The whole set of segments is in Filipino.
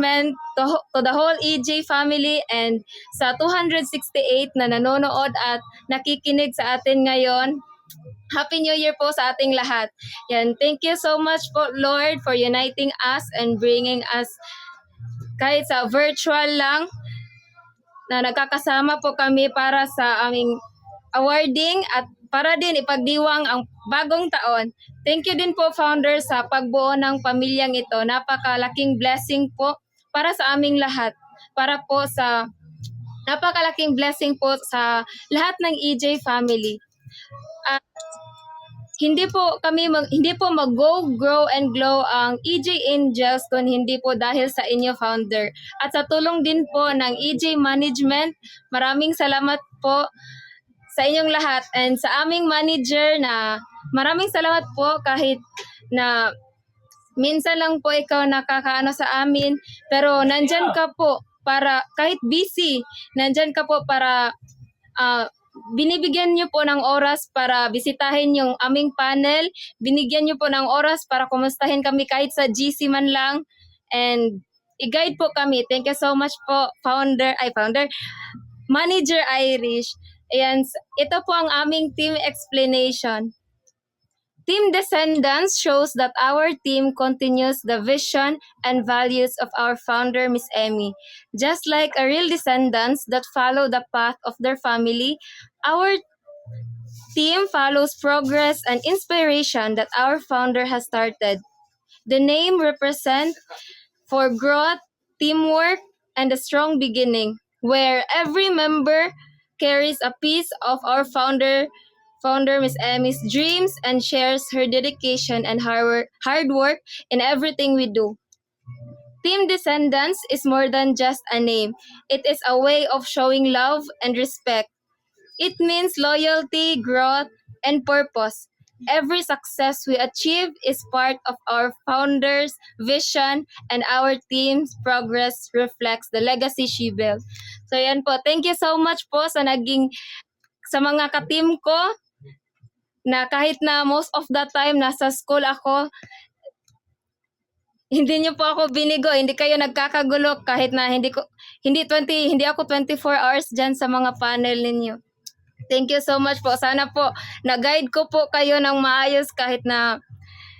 management, to the whole EJ family, and sa 268 na nanonood at nakikinig sa atin ngayon. Happy New Year po sa ating lahat. Yan, thank you so much po, Lord, for uniting us and bringing us kahit sa virtual lang na nagkakasama po kami para sa aming awarding at para din ipagdiwang ang bagong taon. Thank you din po, founder, sa pagbuo ng pamilyang ito. Napakalaking blessing po para sa aming lahat. Napakalaking blessing po sa lahat ng EJ family. At hindi po mag-go, grow, and glow ang EJ Angels kung hindi po dahil sa inyo, founder. At sa tulong din po ng EJ Management, maraming salamat po sa inyong lahat. And sa aming manager na maraming salamat po kahit na minsan lang po ikaw nakakaano sa amin, pero nandyan ka po para, kahit busy, nandyan ka po para binibigyan niyo po ng oras para bisitahin yung aming panel, binigyan niyo po ng oras para kumustahin kami kahit sa GC man lang, and i-guide po kami. Thank you so much po, Manager Irish. Ayan, ito po ang aming team explanation. Team Descendants shows that our team continues the vision and values of our founder, Miss Emmy. Just like a real descendants that follow the path of their family, our team follows progress and inspiration that our founder has started. The name represents for growth, teamwork, and a strong beginning, where every member carries a piece of our founder Miss Emmy's dreams and shares her dedication and hard work in everything we do. Team Descendants is more than just a name. It is a way of showing love and respect. It means loyalty, growth, and purpose. Every success we achieve is part of our founder's vision, and our team's progress reflects the legacy she built. So yan po. Thank you so much po sa mga ka-team ko na kahit na most of the time nasa school ako, hindi niyo po ako binigo, hindi kayo nagkakagulo kahit na hindi ako 24 hours diyan sa mga panel ninyo. Thank you so much po. Sana po na-guide ko po kayo ng maayos kahit na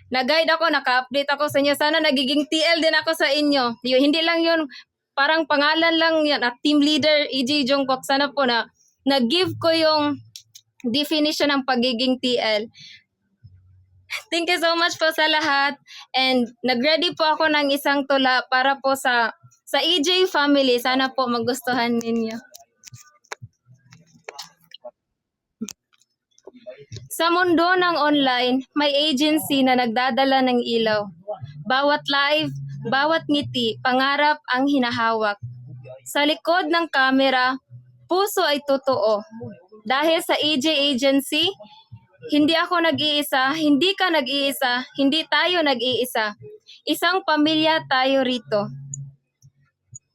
nag-guide ako, naka-update ako sa inyo. Sana nagiging TL din ako sa inyo. Hindi lang yun, parang pangalan lang yan at team leader EJ Jungkook. Sana po na nag-give ko yung definition ng pagiging TL. Thank you so much po sa lahat. And nag-ready po ako ng isang tula para po sa EJ family. Sana po magustuhan ninyo. Sa mundo ng online, may agency na nagdadala ng ilaw. Bawat live, bawat ngiti, pangarap ang hinahawak. Sa likod ng kamera, puso ay totoo. Dahil sa EJ Agency, hindi ako nag-iisa, hindi ka nag-iisa, hindi tayo nag-iisa. Isang pamilya tayo rito.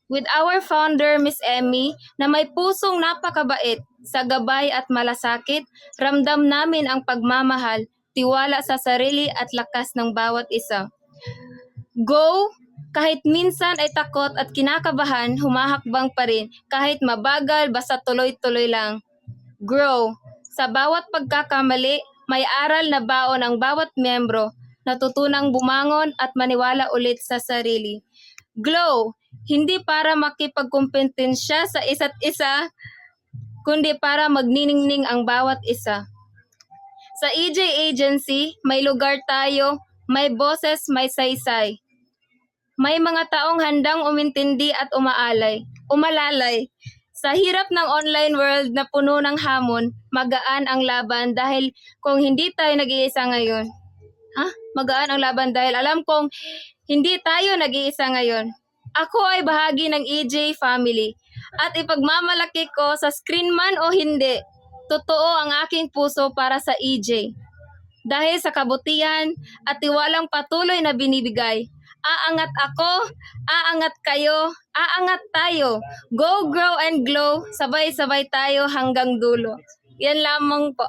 With our founder, Miss Emmy, na may pusong napakabait, sa gabay at malasakit, ramdam namin ang pagmamahal, tiwala sa sarili at lakas ng bawat isa. Go! Kahit minsan ay takot at kinakabahan, humahakbang pa rin. Kahit mabagal, basta tuloy-tuloy lang. Grow! Sa bawat pagkakamali, may aral na baon ang bawat miyembro, natutunang bumangon at maniwala ulit sa sarili. Glow! Hindi para makipagkumpetensya sa isa't isa, kundi para magniningning ang bawat isa. Sa EJ Agency, may lugar tayo, may boses, may saysay. May mga taong handang umintindi at umalalay. Sa hirap ng online world na puno ng hamon, magaan ang laban dahil kung hindi tayo nag-iisa ngayon. Magaan ang laban dahil alam kong hindi tayo nag-iisa ngayon. Ako ay bahagi ng EJ family. At ipagmamalaki ko sa screen man o hindi, totoo ang aking puso para sa EJ. Dahil sa kabutihan at tiwalang patuloy na binibigay, aangat ako, aangat kayo, aangat tayo. Go, grow, and glow, sabay-sabay tayo hanggang dulo. Yan lamang po.